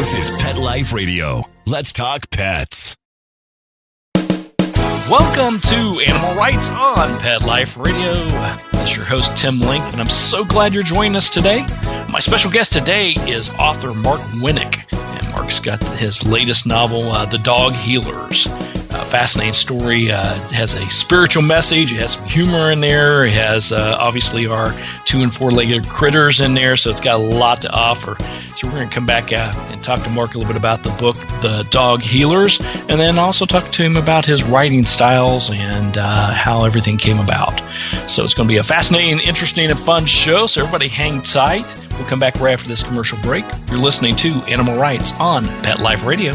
This is Pet Life Radio. Let's talk pets. Welcome to Animal Rights on Pet Life Radio. This is your host, Tim Link, and I'm so glad you're joining us today. My special guest today is author Mark Winik, and Mark's got his latest novel, The Dog Healers. A fascinating story. It has a spiritual message. It has some humor in there. It has obviously our 2- and 4-legged critters in there, so it's got a lot to offer. So we're going to come back and talk to Mark a little bit about the book, The Dog Healers, and then also talk to him about his writing styles and how everything came about. So it's going to be a fascinating, interesting, and fun show, so everybody hang tight. We'll come back right after this commercial break. You're listening to Animal Rights on Pet Life Radio.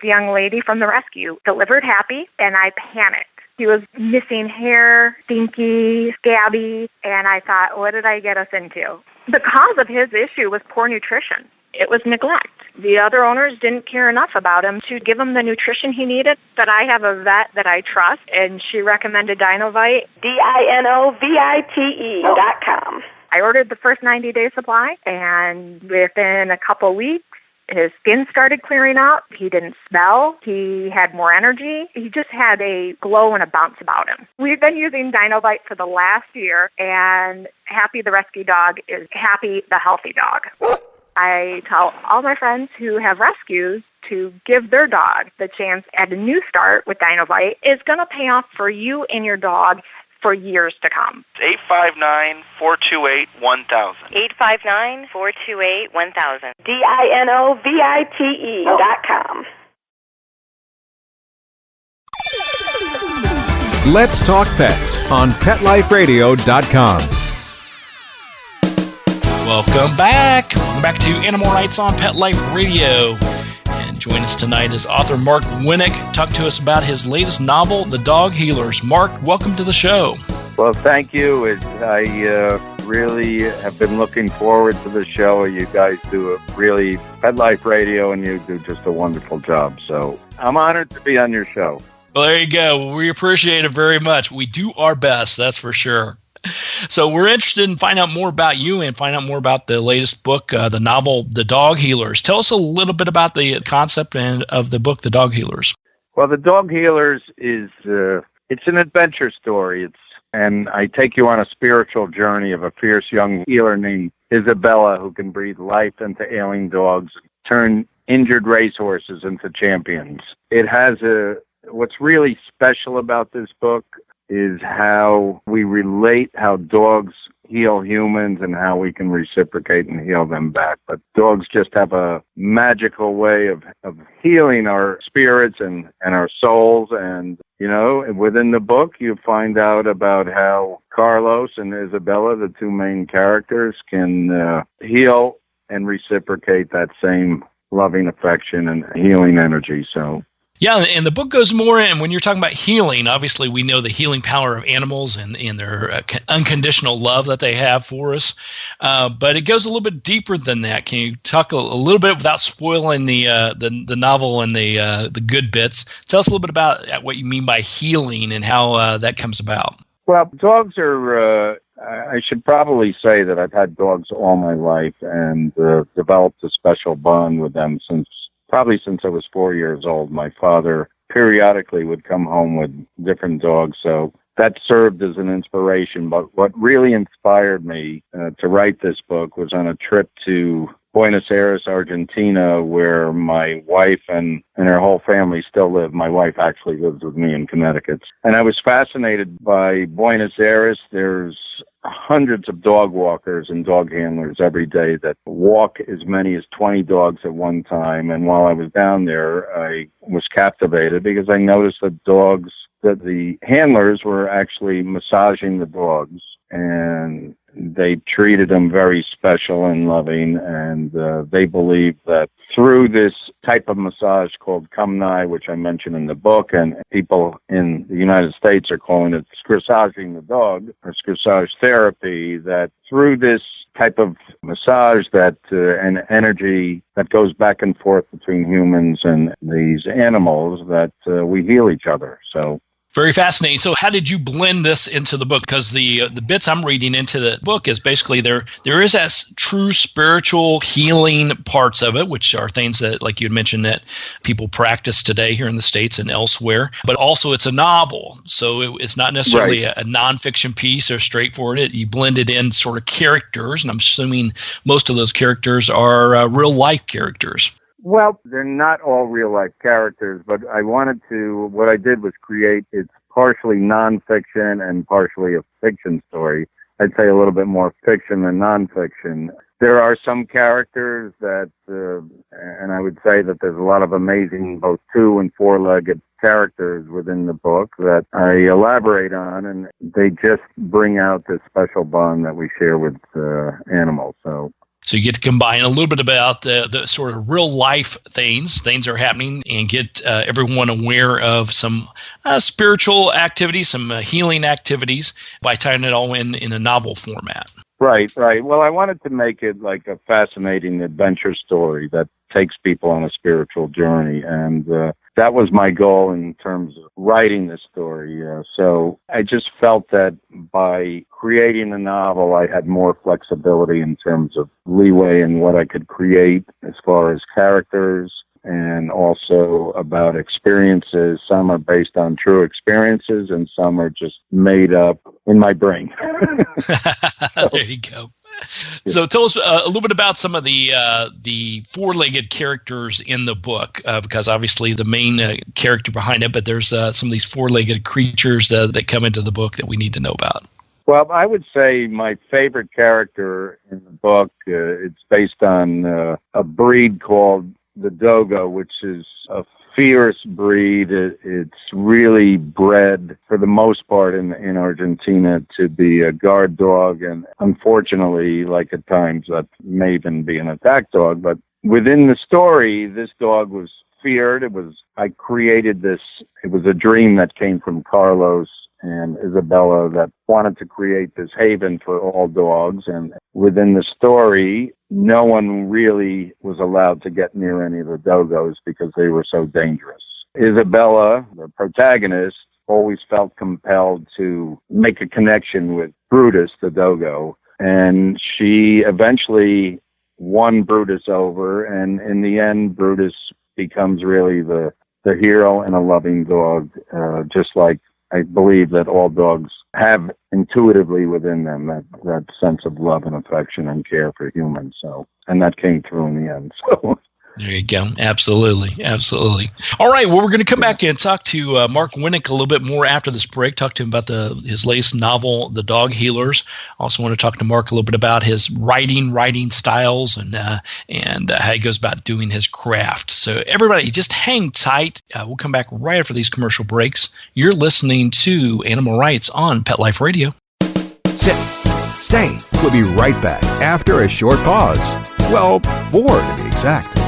The young lady from the rescue delivered happy, and I panicked. He was missing hair, stinky, scabby, and I thought, what did I get us into? The cause of his issue was poor nutrition. It was neglect. The other owners didn't care enough about him to give him the nutrition he needed. But I have a vet that I trust, and she recommended Dinovite. DINOVITE.com. I ordered the first 90-day supply, and within a couple weeks, his skin started clearing up. He didn't smell. He had more energy. He just had a glow and a bounce about him. We've been using Dinovite for the last year, and Happy the rescue dog is Happy the healthy dog. I tell all my friends who have rescues to give their dog the chance at a new start with Dinovite. It's going to pay off for you and your dog for years to come. 859-428-1000. 859-428-1000. DINOVITE.com. Let's Talk Pets on PetLifeRadio.com. Welcome back. Welcome back to Animal Rights on Pet Life Radio. And join us tonight is author Mark Winik. Talk to us about his latest novel, The Dog Healers. Mark, welcome to the show. Well, thank you. I really have been looking forward to the show. You guys do a really Pet Life Radio, and you do just a wonderful job. So I'm honored to be on your show. Well, there you go. We appreciate it very much. We do our best, that's for sure. So we're interested in finding out more about you and find out more about the latest book, the novel, The Dog Healers. Tell us a little bit about the concept of the book, The Dog Healers. Well, The Dog Healers is it's an adventure story. And I take you on a spiritual journey of a fierce young healer named Isabella who can breathe life into ailing dogs, turn injured racehorses into champions. It has what's really special about this book is how we relate how dogs heal humans and how we can reciprocate and heal them back. But dogs just have a magical way of healing our spirits and our souls. And, you know, within the book, you find out about how Carlos and Isabella, the two main characters, can heal and reciprocate that same loving affection and healing energy. So, yeah, and the book goes more, and when you're talking about healing, obviously we know the healing power of animals and their unconditional love that they have for us. But it goes a little bit deeper than that. Can you talk a little bit without spoiling the novel and the good bits? Tell us a little bit about what you mean by healing and how that comes about. Well, dogs are, I should probably say that I've had dogs all my life and developed a special bond with them since I was 4 years old. My father periodically would come home with different dogs, so that served as an inspiration. But what really inspired me to write this book was on a trip to Buenos Aires, Argentina, where my wife and her whole family still live. My wife actually lives with me in Connecticut. And I was fascinated by Buenos Aires. There's hundreds of dog walkers and dog handlers every day that walk as many as 20 dogs at one time. And while I was down there, I was captivated because I noticed that the handlers were actually massaging the dogs, and they treated them very special and loving, and they believe that through this type of massage called Come Nigh, which I mentioned in the book, and people in the United States are calling it scrissaging the dog, or scrissage therapy, that through this type of massage that and energy that goes back and forth between humans and these animals, that we heal each other. So Very fascinating. So how did you blend this into the book? Because the bits I'm reading into the book is basically there is that true spiritual healing parts of it, which are things that, like you had mentioned, that people practice today here in the States and elsewhere. But also it's a novel. So it's not necessarily a nonfiction piece or straightforward. You blend it in sort of characters, and I'm assuming most of those characters are real life characters. Well, they're not all real-life characters, but what I did was create, it's partially nonfiction and partially a fiction story. I'd say a little bit more fiction than nonfiction. There are some characters that, and I would say that there's a lot of amazing both 2- and 4-legged characters within the book that I elaborate on, and they just bring out this special bond that we share with animals. So you get to combine a little bit about the sort of real life things are happening, and get everyone aware of some spiritual activities, some healing activities by tying it all in a novel format. Right. Well, I wanted to make it like a fascinating adventure story that takes people on a spiritual journey, and that was my goal in terms of writing the story. So I just felt that by creating a novel, I had more flexibility in terms of leeway in what I could create as far as characters, and also about experiences. Some are based on true experiences, and some are just made up in my brain. There you go. So tell us a little bit about some of the four-legged characters in the book, because obviously the main character behind it, but there's some of these four-legged creatures that come into the book that we need to know about. Well, I would say my favorite character in the book, it's based on a breed called the Dogo, which is a fierce breed. It's really bred, for the most part, in Argentina to be a guard dog, and unfortunately, like at times, that may even be an attack dog. But within the story, this dog was feared. I created this. It was a dream that came from Carlos and Isabella that wanted to create this haven for all dogs. And within the story, no one really was allowed to get near any of the Dogos because they were so dangerous. Isabella, the protagonist, always felt compelled to make a connection with Brutus, the Dogo. And she eventually won Brutus over. And in the end, Brutus becomes really the hero and a loving dog, just like I believe that all dogs have intuitively within them that sense of love and affection and care for humans. And that came through in the end. So there you go. Absolutely. All right. Well, we're going to come back and talk to Mark Winik a little bit more after this break. Talk to him about his latest novel, The Dog Healers. Also want to talk to Mark a little bit about his writing styles and how he goes about doing his craft. So everybody, just hang tight. We'll come back right after these commercial breaks. You're listening to Animal Rights on Pet Life Radio. Sit. Stay. We'll be right back after a short pause. Well, 4 to be exact.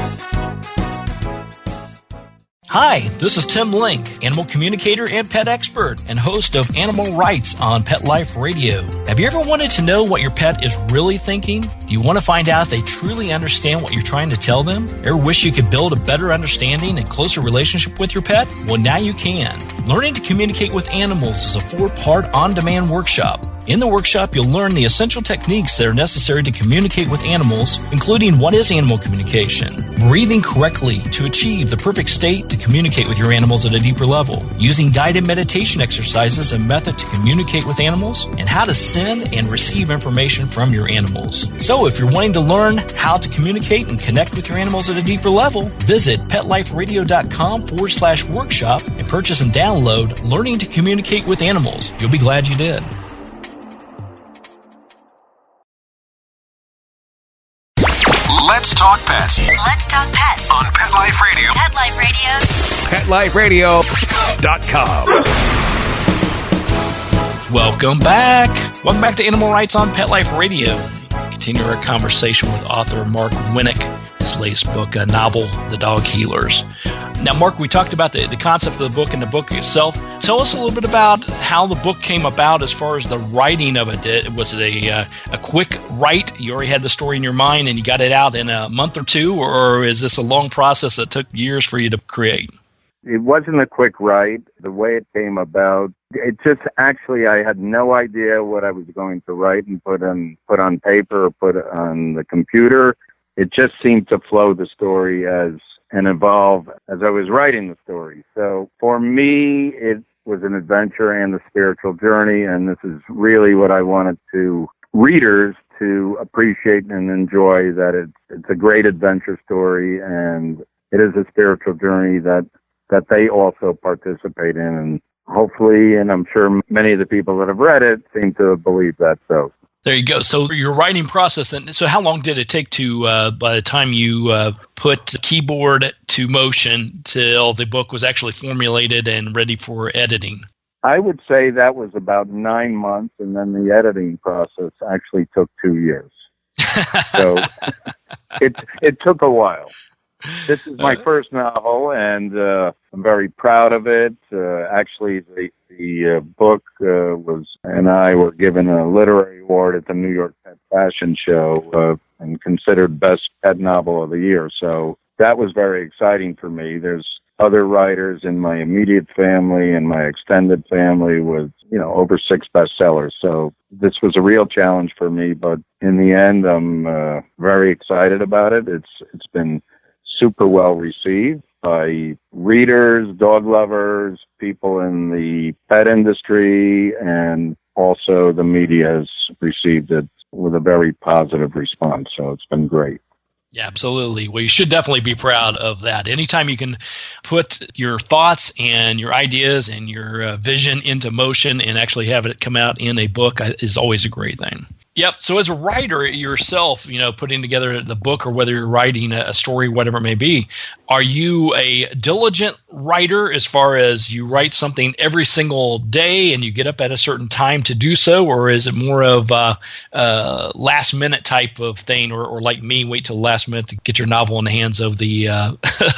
Hi, this is Tim Link, animal communicator and pet expert and host of Animal Rights on Pet Life Radio. Have you ever wanted to know what your pet is really thinking? Do you want to find out if they truly understand what you're trying to tell them? Ever wish you could build a better understanding and closer relationship with your pet? Well, now you can. Learning to Communicate with Animals is a 4-part on-demand workshop. In the workshop, you'll learn the essential techniques that are necessary to communicate with animals, including what is animal communication, breathing correctly to achieve the perfect state to communicate with your animals at a deeper level, using guided meditation exercises and method to communicate with animals, and how to send and receive information from your animals. So if you're wanting to learn how to communicate and connect with your animals at a deeper level, visit PetLifeRadio.com/workshop and purchase and download Learning to Communicate with Animals. You'll be glad you did. Let's talk pets. Let's talk pets On Pet Life Radio. Pet Life Radio. PetLifeRadio.com. Welcome back. Welcome back to Animal Rights on Pet Life Radio. Continue our conversation with author Mark Winik, his latest book, a novel, The Dog Healers. Now, Mark, we talked about the concept of the book and the book itself. Tell us a little bit about how the book came about as far as the writing of it. Was it a quick write? You already had the story in your mind and you got it out in a month or two? Or is this a long process that took years for you to create? It wasn't a quick write. The way it came about, it just actually, I had no idea what I was going to write and put on paper or put on the computer. It just seemed to flow the story and evolve as I was writing the story. So for me, it was an adventure and a spiritual journey, and this is really what I wanted readers to appreciate and enjoy, that it's a great adventure story, and it is a spiritual journey that they also participate in. And hopefully, and I'm sure many of the people that have read it seem to believe that. So there you go. So your writing process then, so how long did it take to, by the time you put the keyboard to motion till the book was actually formulated and ready for editing? I would say that was about 9 months, and then the editing process actually took 2 years. So it took a while. This is my first novel, and I'm very proud of it. Actually, the book and I were given a literary award at the New York Pet Fashion Show and considered best pet novel of the year. So that was very exciting for me. There's other writers in my immediate family and my extended family with, over 6 bestsellers. So this was a real challenge for me, but in the end, I'm very excited about it. It's been super well received by readers, dog lovers, people in the pet industry, and also the media has received it with a very positive response. So it's been great. Yeah, absolutely. Well, you should definitely be proud of that. Anytime you can put your thoughts and your ideas and your vision into motion and actually have it come out in a book is always a great thing. Yep. So as a writer yourself, putting together the book, or whether you're writing a story, whatever it may be, are you a diligent writer as far as you write something every single day and you get up at a certain time to do so? Or is it more of a last minute type of thing, or like me, wait till the last minute to get your novel in the hands of the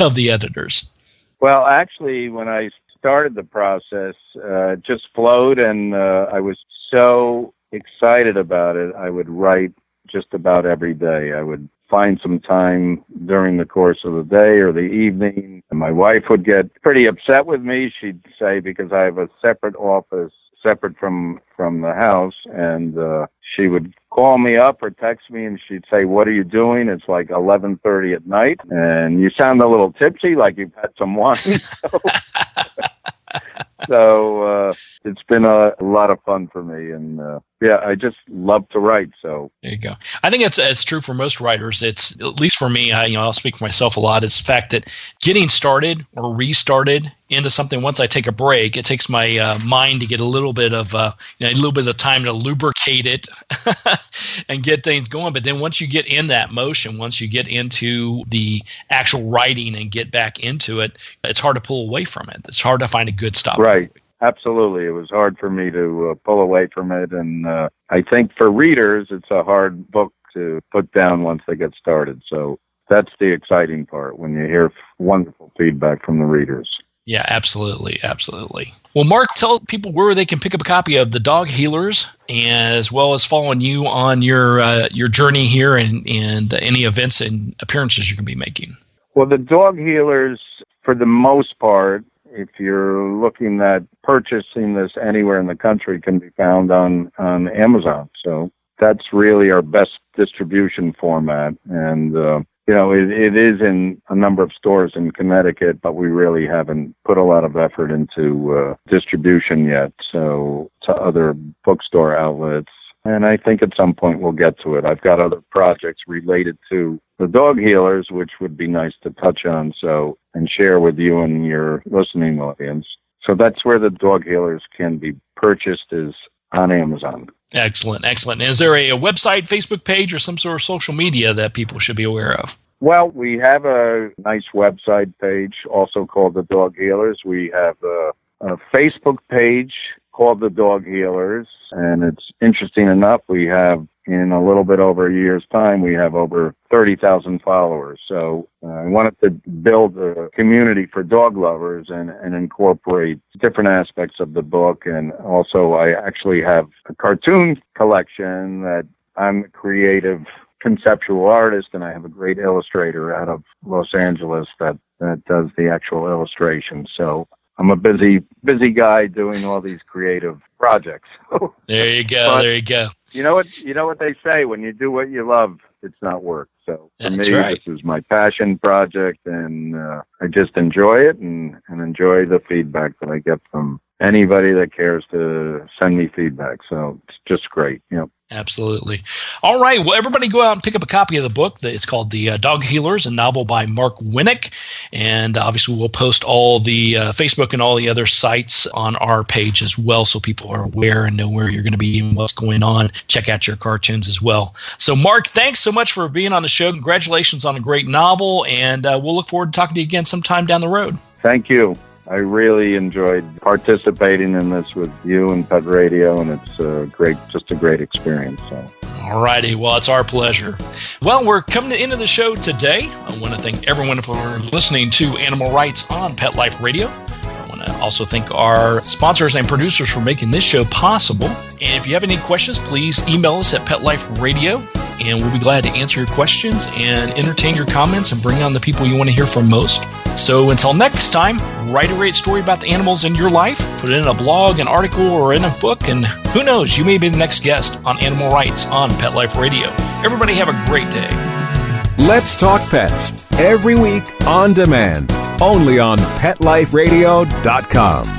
of the editors? Well, actually, when I started the process, it just flowed, and I was so excited about it. I would write just about every day. I would find some time during the course of the day or the evening, and my wife would get pretty upset with me. She'd say, because I have a separate office separate from the house, and she would call me up or text me, and she'd say, "What are you doing? It's like 11:30 at night, and you sound a little tipsy, like you've had some wine." So it's been a lot of fun for me, and I just love to write. So there you go. I think it's true for most writers. It's, at least for me, I'll speak for myself a lot. It's the fact that getting started or restarted into something, once I take a break, it takes my mind to get a little bit of time to lubricate it and get things going. But then once you get in that motion, once you get into the actual writing and get back into it, it's hard to pull away from it. It's hard to find a good stop. Right. Absolutely. It was hard for me to pull away from it. And I think for readers, it's a hard book to put down once they get started. So that's the exciting part, when you hear wonderful feedback from the readers. Yeah, absolutely. Absolutely. Well, Mark, tell people where they can pick up a copy of The Dog Healers, as well as following you on your journey here and any events and appearances you're going to be making. Well, The Dog Healers, for the most part, if you're looking at purchasing this anywhere in the country, can be found on Amazon. So that's really our best distribution format. And, it is in a number of stores in Connecticut, but we really haven't put a lot of effort into distribution yet. So to other bookstore outlets. And I think at some point we'll get to it. I've got other projects related to The Dog Healers, which would be nice to touch on and share with you and your listening audience. So that's where The Dog Healers can be purchased, is on Amazon. Excellent, excellent. Is there a website, Facebook page, or some sort of social media that people should be aware of? Well, we have a nice website page, also called The Dog Healers. We have a Facebook page called The Dog Healers, and it's interesting enough, we have, in a little bit over a year's time, we have over 30,000 followers. So I wanted to build a community for dog lovers and incorporate different aspects of the book. And also, I actually have a cartoon collection that I'm a creative conceptual artist, and I have a great illustrator out of Los Angeles that that does the actual illustration. So I'm a busy guy doing all these creative projects. There you go. But there you go. You know what they say, when you do what you love, it's not work. So for That's me, right. This is my passion project, and I just enjoy it and enjoy the feedback that I get from anybody that cares to send me feedback. So it's just great. Absolutely. All right. Well, everybody go out and pick up a copy of the book. It's called The Dog Healers, a novel by Mark Winik. And obviously we'll post all the Facebook and all the other sites on our page as well, so people are aware and know where you're going to be and what's going on. Check out your cartoons as well. So, Mark, thanks so much for being on the show. Congratulations on a great novel. And we'll look forward to talking to you again sometime down the road. Thank you. I really enjoyed participating in this with you and Pet Radio, and it's just a great experience. So. All righty. Well, it's our pleasure. Well, we're coming to the end of the show today. I want to thank everyone for listening to Animal Rights on Pet Life Radio. I want to also thank our sponsors and producers for making this show possible. And if you have any questions, please email us at Pet Life Radio, and we'll be glad to answer your questions and entertain your comments and bring on the people you want to hear from most. So until next time, write a great story about the animals in your life, put it in a blog, an article, or in a book, and who knows, you may be the next guest on Animal Rights on Pet Life Radio. Everybody have a great day. Let's Talk Pets, every week on demand, only on PetLifeRadio.com.